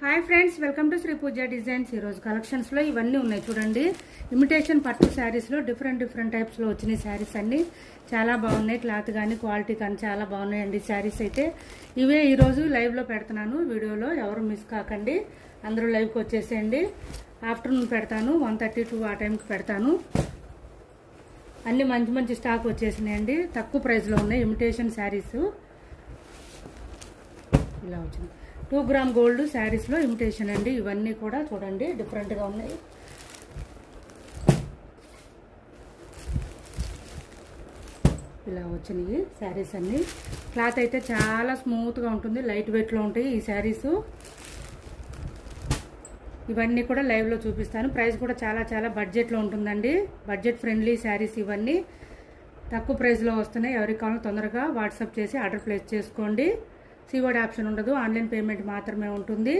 Hi friends, welcome to Sri Pooja designs. ఈరోజు కలెక్షన్స్లో ఇవన్నీ ఉన్నాయి చూడండి. ఇమిటేషన్ పట్టు శారీస్లో డిఫరెంట్ టైప్స్లో వచ్చినాయి శారీస్ అన్నీ చాలా బాగున్నాయి. క్లాత్ కానీ క్వాలిటీ కానీ చాలా బాగున్నాయండి శారీస్ అయితే. ఇవే ఈరోజు లైవ్లో పెడుతున్నాను. వీడియోలో ఎవరు మిస్ కాకండి, అందరూ లైవ్కి వచ్చేసేయండి. ఆఫ్టర్నూన్ పెడతాను, 1:32 ఆ టైంకి పెడతాను. అన్నీ మంచి స్టాక్ వచ్చేసినాయండి. తక్కువ ప్రైస్లో ఉన్నాయి ఇమిటేషన్ శారీస్. ఇలా వచ్చింది 2 గ్రామ్ గోల్డ్ శారీస్లో ఇమిటేషన్ అండి. ఇవన్నీ కూడా చూడండి డిఫరెంట్గా ఉన్నాయి. ఇలా వచ్చినాయి శారీస్ అన్నీ. క్లాత్ అయితే చాలా స్మూత్గా ఉంటుంది, లైట్ వెయిట్లో ఉంటాయి ఈ శారీస్. ఇవన్నీ కూడా లైవ్లో చూపిస్తాను. ప్రైస్ కూడా చాలా బడ్జెట్లో ఉంటుందండి. బడ్జెట్ ఫ్రెండ్లీ శారీస్ ఇవన్నీ తక్కువ ప్రైస్లో వస్తున్నాయి. ఎవరికి కావాలో తొందరగా వాట్సాప్ చేసి ఆర్డర్ ప్లేస్ చేసుకోండి. సిఓడి ఆప్షన్ ఉండదు, ఆన్లైన్ పేమెంట్ మాత్రమే ఉంటుంది.